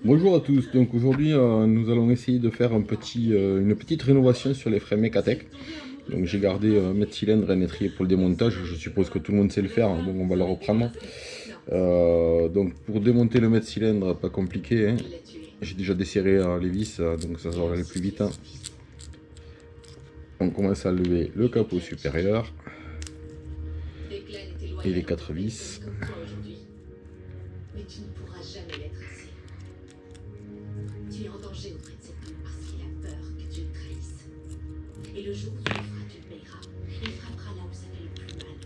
Bonjour à tous, donc aujourd'hui nous allons essayer de faire une petite rénovation sur les freins Mecatech. Donc j'ai gardé mètre cylindre et un étrier pour le démontage, je suppose que tout le monde sait le faire, hein, donc on va le reprendre. Donc pour démonter le mètre cylindre, pas compliqué, hein. J'ai déjà desserré les vis, donc ça va aller plus vite. Hein. On commence à lever le capot supérieur et les 4 vis. Mais tu ne pourras jamais l'être assez. Tu es en danger auprès de cet homme parce qu'il a peur que tu le trahisses. Et le jour où tu le feras, tu le payeras. Il frappera là où ça fait le plus mal.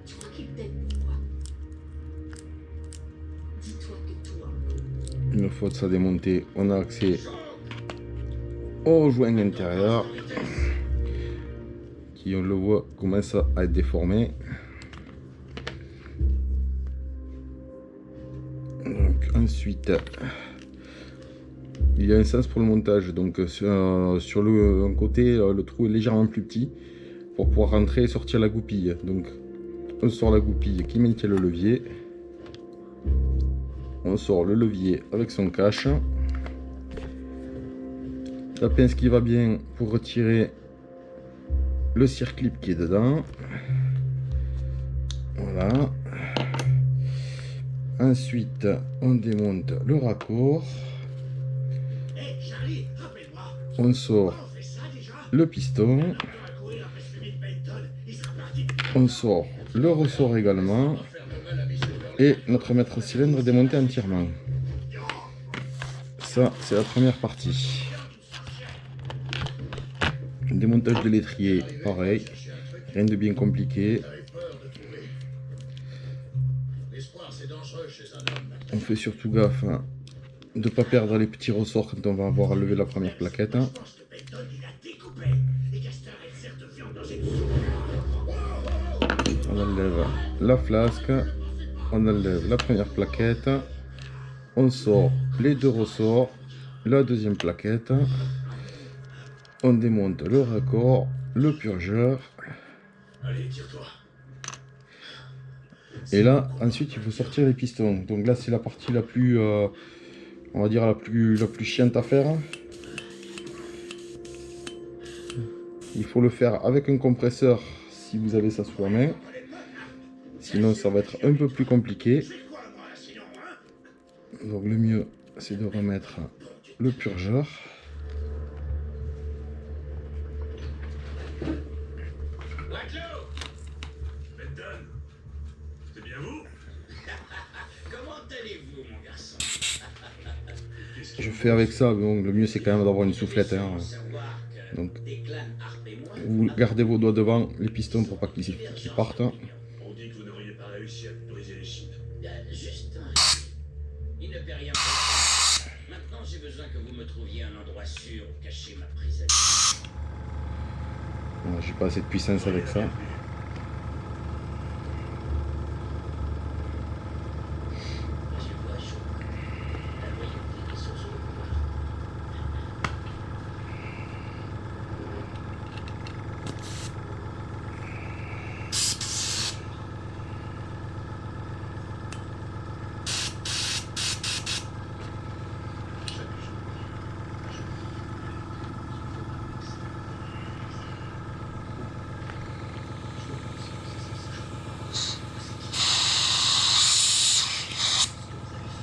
Tu crois qu'il t'aime pourquoi? Dis-toi que toi... Une fois de ça démonté, on a accès au joint intérieur qui, on le voit, commence à être déformé. Donc ensuite, il y a un sens pour le montage. Donc sur un côté, le trou est légèrement plus petit pour pouvoir rentrer et sortir la goupille. Donc on sort la goupille qui maintient le levier. On sort le levier avec son cache. La pince qui va bien pour retirer le circlip qui est dedans. Voilà. Ensuite, on démonte le raccord. On sort le piston. On sort le ressort également. Et notre maître cylindre est démonté entièrement. Ça, c'est la première partie. Démontage de l'étrier, pareil. Rien de bien compliqué. On fait surtout gaffe hein, de ne pas perdre les petits ressorts quand on va avoir levé la première plaquette. On enlève la flasque, on enlève la première plaquette, on sort les deux ressorts, la deuxième plaquette, on démonte le raccord, le purgeur. Et là, ensuite, il faut sortir les pistons. Donc là, c'est la partie la plus, on va dire la plus chiante à faire. Il faut le faire avec un compresseur si vous avez ça sous la main. Sinon, ça va être un peu plus compliqué. Donc le mieux, c'est de remettre le purgeur. Je fais avec ça, donc le mieux c'est quand même d'avoir une soufflette. Hein. Donc, vous gardez vos doigts devant les pistons pour pas qu'ils partent. On dit que vous n'auriez pas réussi à briser les chines. Juste un... Il ne paie rien pour... Maintenant, j'ai besoin que vous me trouviez un endroit sûr où cacher ma prise à vie. J'ai pas assez de puissance avec ça.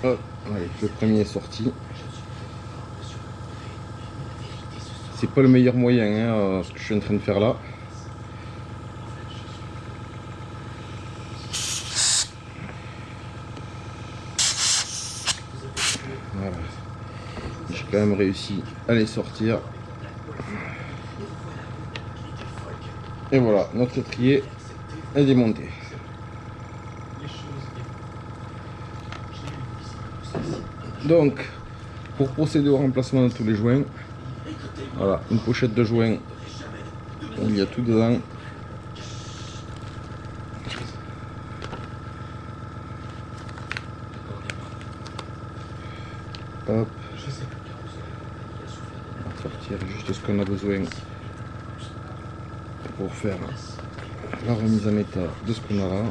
Oh, allez, le premier est sorti. C'est pas le meilleur moyen, hein, ce que je suis en train de faire là. Voilà. J'ai quand même réussi à les sortir. Et voilà, notre étrier est démonté. Donc, pour procéder au remplacement de tous les joints, voilà, une pochette de joints, il y a tout dedans. Hop. On va sortir juste ce qu'on a besoin pour faire la remise en état de ce qu'on a là.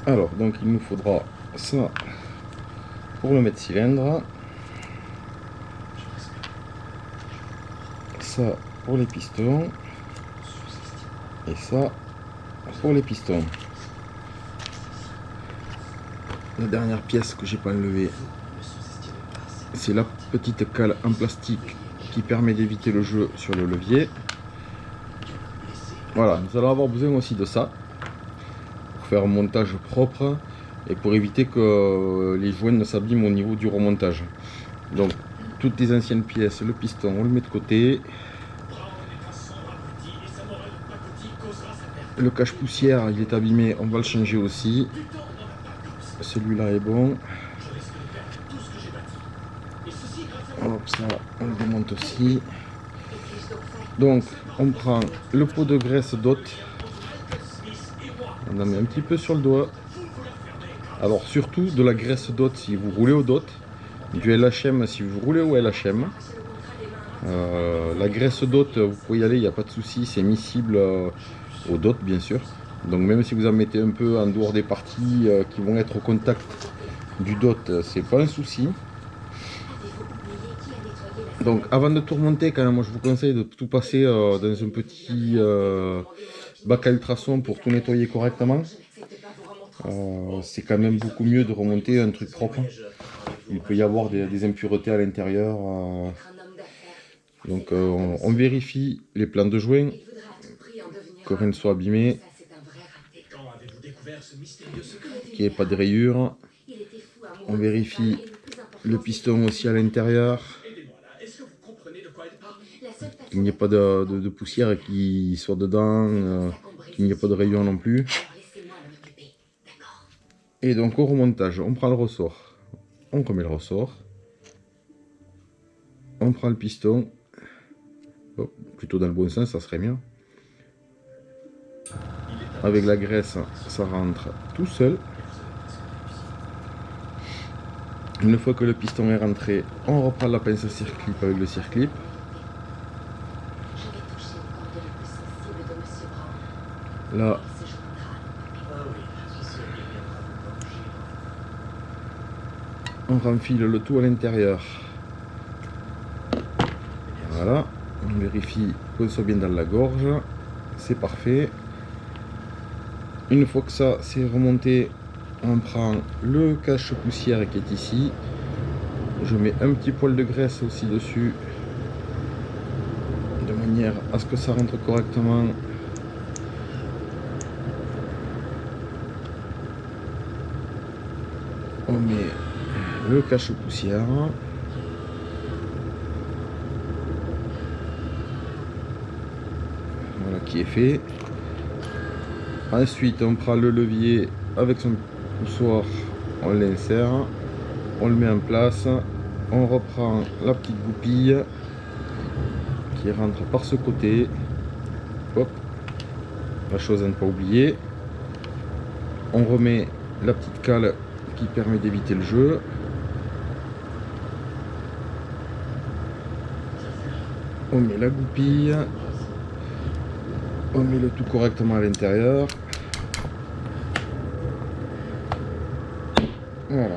Alors, donc il nous faudra ça pour le mètre cylindre, ça pour les pistons et ça pour les pistons. La dernière pièce que j'ai pas enlevée, c'est la petite cale en plastique qui permet d'éviter le jeu sur le levier. Voilà, nous allons avoir besoin aussi de ça pour faire un montage propre et pour éviter que les joints ne s'abîment au niveau du remontage. Donc toutes les anciennes pièces, le piston on le met de côté. Le cache-poussière il est abîmé, on va le changer aussi. Celui-là est bon. Hop, ça on le démonte aussi. Donc on prend le pot de graisse DOT, on en met un petit peu sur le doigt. Alors surtout de la graisse DOT si vous roulez au DOT, du LHM si vous roulez au LHM. La graisse DOT vous pouvez y aller, il n'y a pas de souci, c'est miscible au DOT bien sûr. Donc même si vous en mettez un peu en dehors des parties qui vont être au contact du DOT, c'est pas un souci. Donc avant de tout remonter, quand même, moi je vous conseille de tout passer dans un petit bac à ultrasons pour tout nettoyer correctement. C'est quand même beaucoup mieux de remonter un truc propre. Il peut y avoir des impuretés à l'intérieur. Donc on vérifie les plans de joints, que rien ne soit abîmé, qu'il n'y ait pas de rayures. On vérifie le piston aussi à l'intérieur, qu'il n'y ait pas de poussière qui soit dedans, qu'il n'y ait pas de rayures non plus. Et donc au remontage, on prend le ressort, on remet le ressort, on prend le piston, plutôt dans le bon sens, ça serait mieux. Avec la graisse, ça rentre tout seul. Une fois que le piston est rentré, on reprend la pince à circlip avec le circlip. Là, on renfile le tout à l'intérieur. Voilà, on vérifie qu'on soit bien dans la gorge. C'est parfait. Une fois que ça c'est remonté, on prend le cache-poussière qui est ici. Je mets un petit poil de graisse aussi dessus, de manière à ce que ça rentre correctement. On met le cache-poussière. Voilà qui est fait. Ensuite on prend le levier avec son poussoir, on l'insère, on le met en place, on reprend la petite goupille qui rentre par ce côté. Hop, la chose à ne pas oublier. On remet la petite cale qui permet d'éviter le jeu. On met la goupille. On met le tout correctement à l'intérieur. Voilà.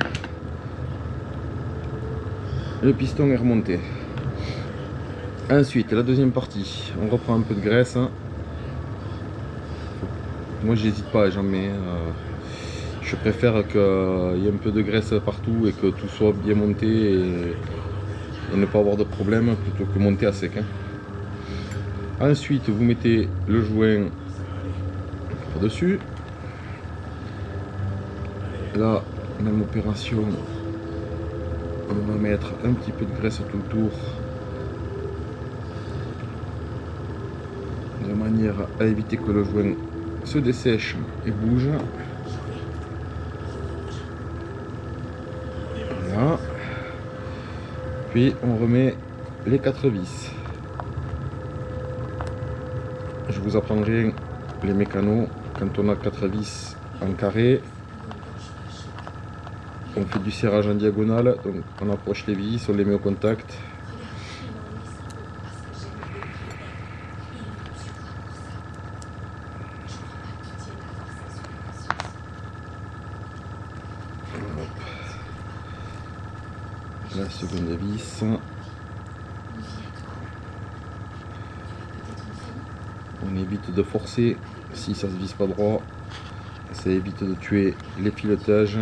Le piston est remonté. Ensuite, la deuxième partie, on reprend un peu de graisse. Moi, j'hésite pas, j'en mets. Je préfère qu'il y ait un peu de graisse partout et que tout soit bien monté et ne pas avoir de problème plutôt que monter à sec. Ensuite, vous mettez le joint par-dessus. Là, même opération. On va mettre un petit peu de graisse tout le tour. De manière à éviter que le joint se dessèche et bouge. Voilà. Puis on remet les 4 vis. Je vous apprendrai les mécanos quand on a 4 vis en carré. On fait du serrage en diagonale, donc on approche les vis, on les met au contact. La seconde vis. Une vie à toi. Tu as peut-être une famille. On évite de forcer si ça se vise pas droit. Ça évite de tuer les piletages.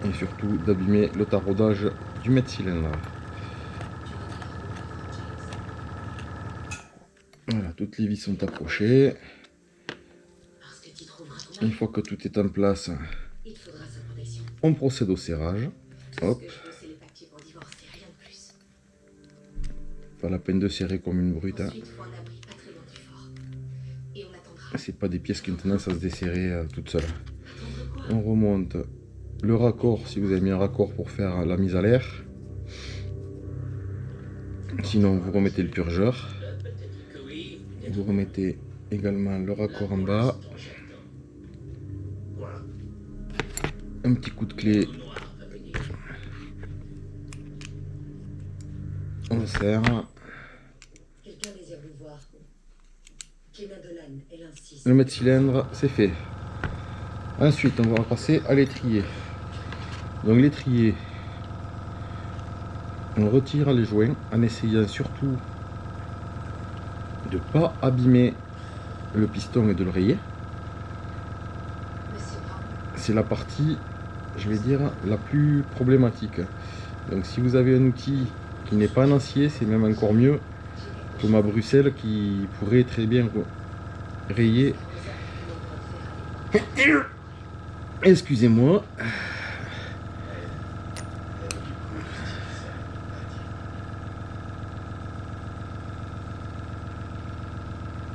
Et surtout d'abîmer le taraudage du mètre cylindre. Voilà, toutes les vis sont accrochées. Parce que tu trouveras ton Une fois que tout est en place, il te faudra sa protection. on procède au serrage. Hop, Ce que je veux, c'est les papiers pour divorcer, rien de plus. pas la peine de serrer comme une brute. Hein. Ensuite, faut un abri pas très loin du fort. Et on attendra. C'est pas des pièces qui ont tendance à se desserrer toutes seules. Attendre quoi? On remonte le raccord si vous avez mis un raccord pour faire la mise à l'air. Sinon, vous remettez le purgeur. Vous remettez également le raccord en bas. Un petit coup de clé. On serre. Quelqu'un désire vous voir. Clément Dolan, elle insiste. Le mètre cylindre, c'est fait. Ensuite, on va passer à l'étrier. Donc l'étrier, on retire les joints en essayant surtout de ne pas abîmer le piston et de le rayer. Monsieur Brown, C'est la partie, je vais dire, la plus problématique. Donc si vous avez un outil qui n'est pas en acier, c'est même encore mieux que ma Bruxelles qui pourrait très bien rayer. Excusez-moi.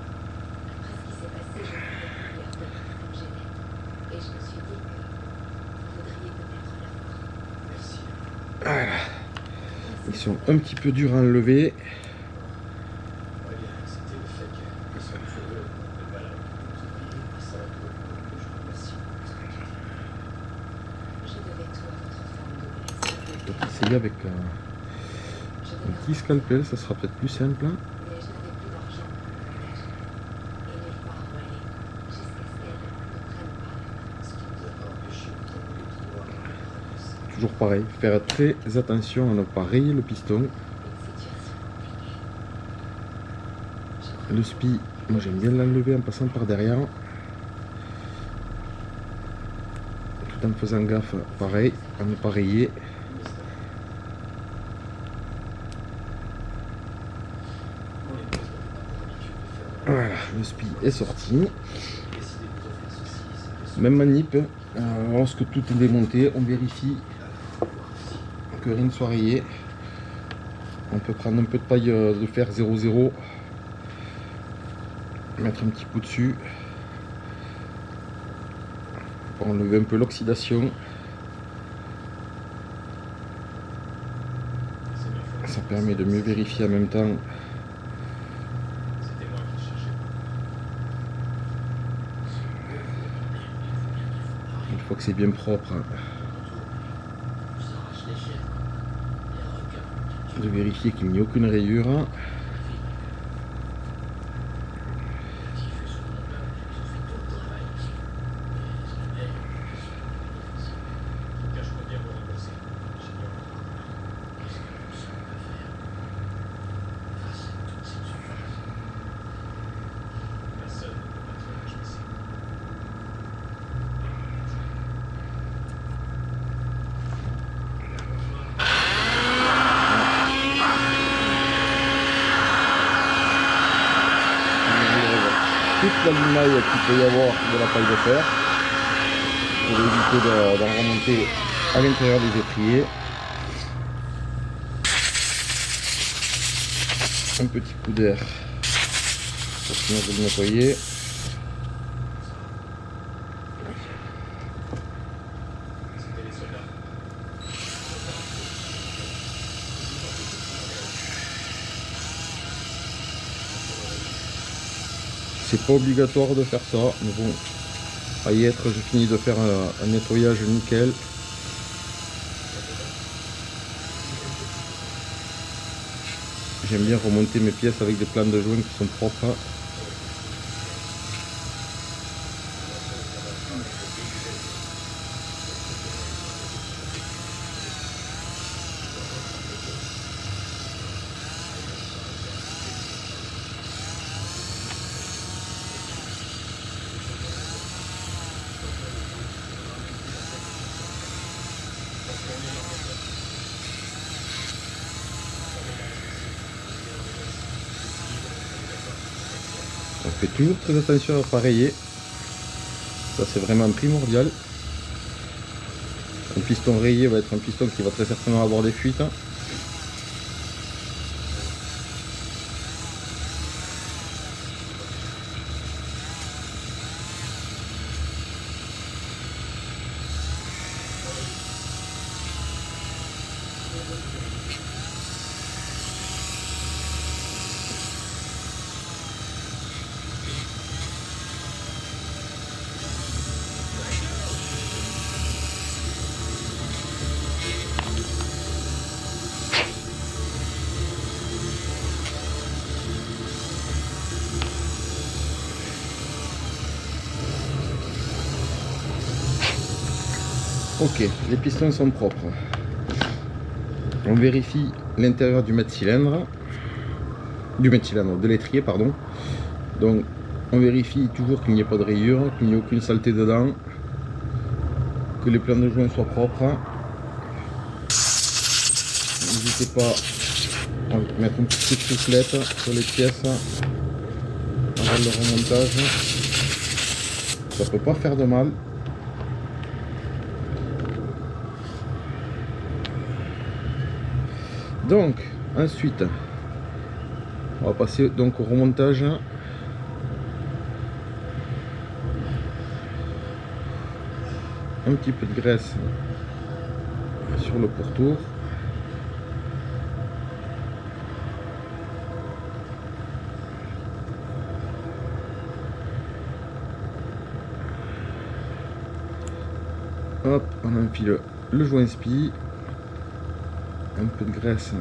après ce qui s'est passé, j'ai voulu découvrir de comme j'aimais. Et je me suis dit que vous voudriez peut-être l'avoir. Voilà. Ils sont un petit peu durs à enlever. Je devais tout à votre femme de Je vais essayer avec Je un devais petit scalpel, ça sera peut-être plus simple. mais je n'avais plus d'argent pour le partager. Et nulle part où aller, jusqu'à ce qu'elle ne prenne pas ce qui nous a empêché de tomber tout droit dans le paradis. Toujours pareil, faire très attention à ne pas rayer le piston. Une situation compliquée. Le spi, moi j'aime bien l'enlever en passant par derrière. Tout en faisant gaffe, pareil, à ne pas rayer. Voilà, le spi est sorti. Même manip, lorsque tout est démonté, on vérifie que rien ne soit rayé. On peut prendre un peu de paille de fer 0,0, mettre un petit coup dessus pour enlever un peu l'oxydation. Ça permet de mieux vérifier en même temps. Une fois que c'est bien propre, de vérifier qu'il n'y ait aucune rayure. Toute la limaille qu'il peut y avoir de la paille de fer pour éviter d'en remonter à l'intérieur des étriers. Un petit coup d'air pour finir de le nettoyer. C'est pas obligatoire de faire ça, mais bon, à y être, j'ai fini de faire un nettoyage nickel. J'aime bien remonter mes pièces avec des plans de joints qui sont propres. Faites toujours très attention à appareiller. Ça c'est vraiment primordial. Un piston rayé va être un piston qui va très certainement avoir des fuites. Ok, les pistons sont propres. On vérifie l'intérieur du mètre-cylindre. De l'étrier, pardon. Donc, on vérifie toujours qu'il n'y ait pas de rayures, qu'il n'y ait aucune saleté dedans, que les plans de joint soient propres. N'hésitez pas à mettre une petite soufflette sur les pièces avant le remontage. Ça peut pas faire de mal. Donc, ensuite, on va passer donc au remontage. Un petit peu de graisse sur le pourtour. Hop, on enfile le joint spi. Un peu de graisse